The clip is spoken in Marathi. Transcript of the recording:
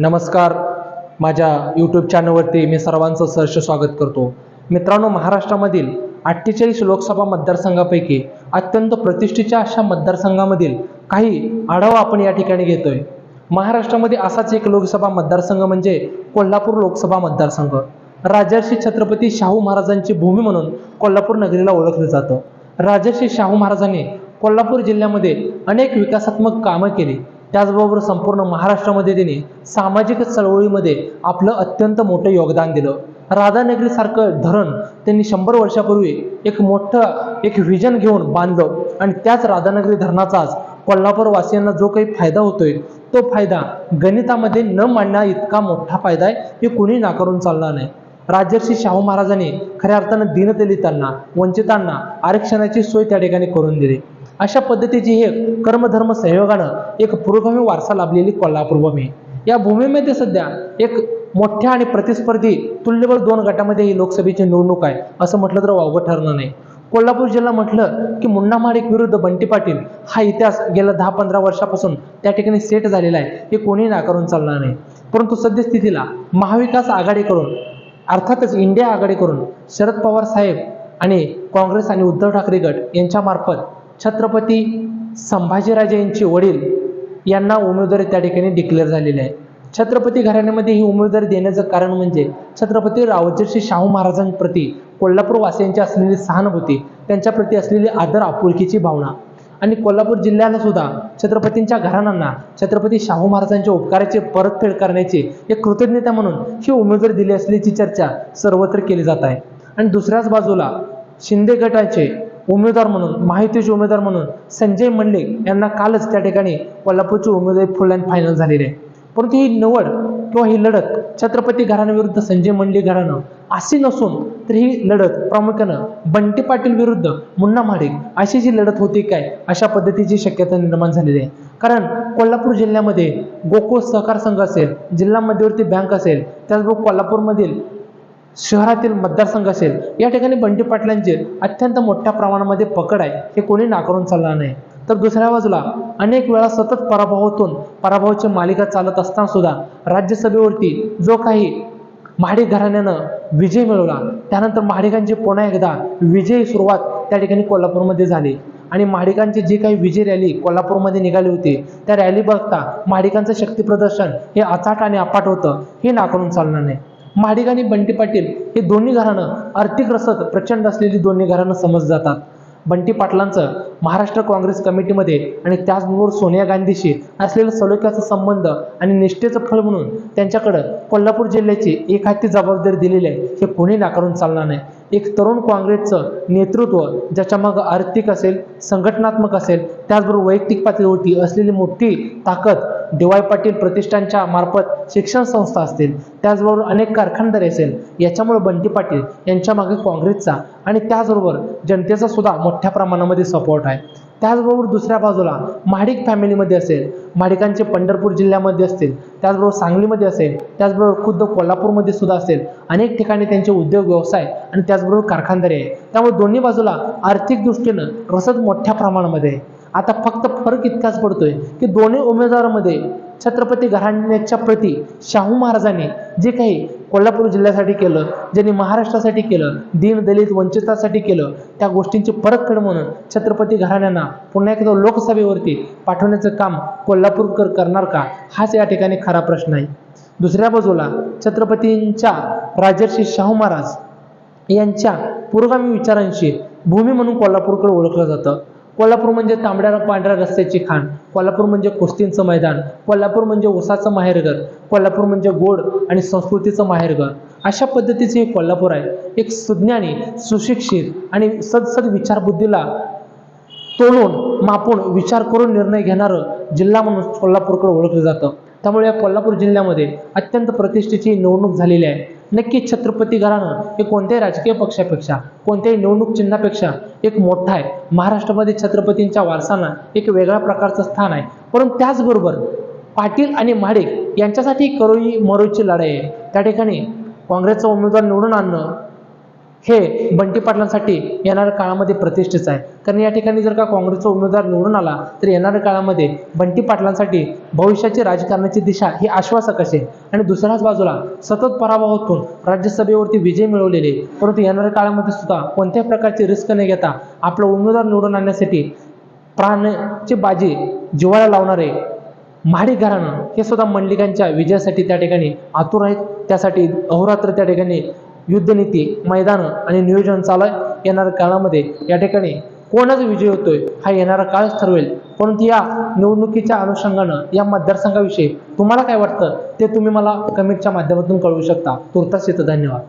नमस्कार. माझ्या यूट्यूब चॅनलवरती मी सर्वांचं सहर्ष स्वागत करतो. मित्रांनो, महाराष्ट्रामधील 48 लोकसभा मतदारसंघापैकी अत्यंत प्रतिष्ठेच्या अशा मतदारसंघामधील काही आढावा आपण या ठिकाणी घेतोय. महाराष्ट्रामध्ये असाच एक लोकसभा मतदारसंघ म्हणजे कोल्हापूर लोकसभा मतदारसंघ. राजर्षी छत्रपती शाहू महाराजांची भूमी म्हणून कोल्हापूर नगरीला ओळखलं जातं. राजर्षी शाहू महाराजांनी कोल्हापूर जिल्ह्यामध्ये अनेक विकासात्मक कामं केली. त्याचबरोबर संपूर्ण महाराष्ट्रामध्ये त्यांनी सामाजिक चळवळीमध्ये आपलं अत्यंत मोठं योगदान दिलं. राधानगरीसारखं धरण त्यांनी 100 वर्षापूर्वी एक मोठं व्हिजन घेऊन बांधलं आणि त्याच राधानगरी धरणाचा आज कोल्हापूर वासियांना जो काही फायदा होतोय तो फायदा गणितामध्ये न मांडण्या इतका मोठा फायदा आहे, हे कुणी नाकारून चालणार नाही. राजर्षी शाहू महाराजांनी खऱ्या अर्थानं दीनदलितांना, वंचितांना आरक्षणाची सोय त्या ठिकाणी करून दिली. अशा पद्धतीची हे कर्मधर्म संयोगानं एक पुरोगामी वारसा लाभलेली कोल्हापूर भूमी. या भूमीमध्ये सध्या एक मोठ्या आणि प्रतिस्पर्धी तुल्यबळ 2 गटामध्ये ही लोकसभेची निवडणूक आहे असं म्हटलं तर वावगं ठरणार नाही. कोल्हापूर जिल्हा म्हटलं की मुन्ना महाडिक विरुद्ध बंटी पाटील हा इतिहास गेल्या 10-15 वर्षापासून त्या ठिकाणी सेट झालेला आहे, हे कोणी नाकारून चालणार नाही. परंतु सद्यस्थितीला महाविकास आघाडीकडून, अर्थातच इंडिया आघाडीकडून शरद पवार साहेब आणि काँग्रेस आणि उद्धव ठाकरे गट यांच्या मार्फत छत्रपती संभाजीराजे यांचे वडील यांना उमेदवारी त्या ठिकाणी डिक्लेअर झालेली आहे. छत्रपती घराण्यामध्ये ही उमेदवारी देण्याचं कारण म्हणजे छत्रपती राजर्षी शाहू महाराजांप्रती कोल्हापूर वासियांची असलेली सहानुभूती, त्यांच्याप्रती असलेली आदर आपुलकीची भावना आणि कोल्हापूर जिल्ह्याला सुद्धा छत्रपतींच्या घराण्यांना छत्रपती शाहू महाराजांच्या उपकाराची परतफेड करण्याची एक कृतज्ञता म्हणून ही उमेदवारी दिली असल्याची चर्चा सर्वत्र केली जात आहे. आणि दुसऱ्याच बाजूला शिंदे गटाचे उमेदवार म्हणून, महायुतीचे उमेदवार म्हणून संजय मंडलिक यांना कालच त्या ठिकाणी कोल्हापूरची उमेदवारी फुल अँड फायनल झालेली आहे. परंतु ही निवड किंवा ही लढत छत्रपती घराण्याविरुद्ध संजय मंडलिक घराणं अशी नसून तर ही लढत प्रामुख्यानं बंटी पाटील विरुद्ध मुन्ना महाडिक अशी जी लढत होती काय, अशा पद्धतीची शक्यता निर्माण झालेली आहे. कारण कोल्हापूर जिल्ह्यामध्ये गोकुळ सहकार संघ असेल, जिल्हा मध्यवर्ती बँक असेल, त्याचबरोबर कोल्हापूरमधील शहरातील मतदारसंघ असेल, या ठिकाणी बंटी पाटलांची अत्यंत मोठ्या प्रमाणामध्ये पकड आहे, हे कोणी नाकारून चालणार नाही. तर दुसऱ्या बाजूला अनेक वेळा सतत पराभवाची मालिका चालत असताना सुद्धा राज्यसभेवरती जो काही महाडिक घराण्यानं विजय मिळवला, त्यानंतर महाडिकांची पुन्हा एकदा विजयी सुरुवात त्या ठिकाणी कोल्हापूरमध्ये झाली आणि महाडिकांची जी काही विजय रॅली कोल्हापूरमध्ये निघाली होती, त्या रॅली बघता महाडिकांचं शक्ती प्रदर्शन हे अचाट आणि अपाट होतं, हे नाकारून चालणार नाही. महाडिक आणि बंटी पाटील हे दोन्ही घराणं आर्थिक रसद प्रचंड असलेली दोन्ही घराणं समजली जातात. बंटी पाटलांचं महाराष्ट्र काँग्रेस कमिटीमध्ये आणि त्याचबरोबर सोनिया गांधीशी असलेलं सलोख्याचा संबंध आणि निष्ठेचं फळ म्हणून त्यांच्याकडं कोल्हापूर जिल्ह्याची एक हाती जबाबदारी दिलेली आहे, हे कोणी नाकारून चालणार नाही. एक तरुण काँग्रेसचं नेतृत्व ज्याच्यामागं आर्थिक असेल, संघटनात्मक असेल, त्याचबरोबर वैयक्तिक पातळीवरती असलेली मोठी ताकद डी.वाय. पाटील प्रतिष्ठानच्या मार्फत शिक्षण संस्था असतील, त्याचबरोबर अनेक कारखानदारी असेल, याच्यामुळे बंटी पाटील यांच्या मागे काँग्रेसचा आणि त्याचबरोबर जनतेचा सुद्धा मोठ्या प्रमाणामध्ये सपोर्ट आहे. त्याचबरोबर दुसऱ्या बाजूला महाडिक फॅमिलीमध्ये असेल, महाडिकांचे पंढरपूर जिल्ह्यामध्ये असतील, त्याचबरोबर सांगलीमध्ये असेल, त्याचबरोबर खुद्द कोल्हापूरमध्ये सुद्धा असेल, अनेक ठिकाणी त्यांचे उद्योग व्यवसाय आणि त्याचबरोबर कारखानदारी आहे. त्यामुळे दोन्ही बाजूला आर्थिक दृष्टीनं रसद मोठ्या प्रमाणामध्ये आहे. आता फक्त फरक इतकाच पडतोय की दोन्ही उमेदवारांमध्ये छत्रपती घराण्याच्या प्रती शाहू महाराजांनी जे काही कोल्हापूर जिल्ह्यासाठी केलं, ज्यांनी महाराष्ट्रासाठी केलं, दीनदलित वंचितासाठी केलं, त्या गोष्टींची परतफेड म्हणून छत्रपती घराण्यांना पुन्हा एकदा लोकसभेवरती पाठवण्याचं काम कोल्हापूरकर करणार का, हाच या ठिकाणी खरा प्रश्न आहे. दुसऱ्या बाजूला छत्रपतींच्या राजर्षी शाहू महाराज यांच्या पुरोगामी विचारांची भूमी म्हणून कोल्हापूरकडे ओळखलं जातं. कोल्हापूर म्हणजे तांबड्या पांढऱ्या रस्त्याची खाण, कोल्हापूर म्हणजे कुस्तींचं मैदान, कोल्हापूर म्हणजे ऊसाचं माहेरघर, कोल्हापूर म्हणजे गोड आणि संस्कृतीचं माहेरघर. अशा पद्धतीचे हे कोल्हापूर आहे. एक सुज्ञानी, सुशिक्षित आणि सदसद विचारबुद्धीला तोलून मापून विचार करून निर्णय घेणारं जिल्हा म्हणून कोल्हापूरकडे ओळखलं जातं. त्यामुळे या कोल्हापूर जिल्ह्यामध्ये अत्यंत प्रतिष्ठेची निवडणूक झालेली आहे. नक्कीच छत्रपती घराणं हे कोणत्याही राजकीय पक्षापेक्षा, कोणत्याही निवडणूक चिन्हापेक्षा एक मोठा आहे. महाराष्ट्रामध्ये छत्रपतींच्या वारसांना एक वेगळ्या प्रकारचं स्थान आहे. परंतु त्याचबरोबर पाटील आणि महाडिक यांच्यासाठी करोई मरोईची लढाई आहे. त्या ठिकाणी काँग्रेसचा उमेदवार निवडून आणणं हे बंटी पाटलांसाठी येणाऱ्या काळामध्ये प्रतिष्ठेचं आहे. कारण या ठिकाणी जर का काँग्रेसचा उमेदवार निवडून आला तर येणाऱ्या काळामध्ये बंटी पाटलांसाठी भविष्याची राजकारणाची दिशा ही आश्वासक असेल. आणि दुसऱ्याच बाजूला सतत पराभवातून राज्यसभेवरती विजय मिळवलेले, परंतु येणाऱ्या काळामध्ये सुद्धा कोणत्याही प्रकारची रिस्क न घेता आपला उमेदवार निवडून आणण्यासाठी प्राणाची बाजी जिव्हाळा लावणारे महाडिक घराणं हे सुद्धा मंडलिकांच्या विजयासाठी त्या ठिकाणी आतुर आहेत. त्यासाठी अहोरात्र त्या ठिकाणी युद्धनीती, मैदान आणि नियोजन चालू आहे. येणाऱ्या काळामध्ये या ठिकाणी कोणाचा विजय होतोय हा येणारा काळच ठरवेल. परंतु या निवडणुकीच्या अनुषंगानं या मतदारसंघाविषयी तुम्हाला काय वाटतं ते तुम्ही मला कमेंटच्या माध्यमातून कळवू शकता. तुर्तास इथं धन्यवाद.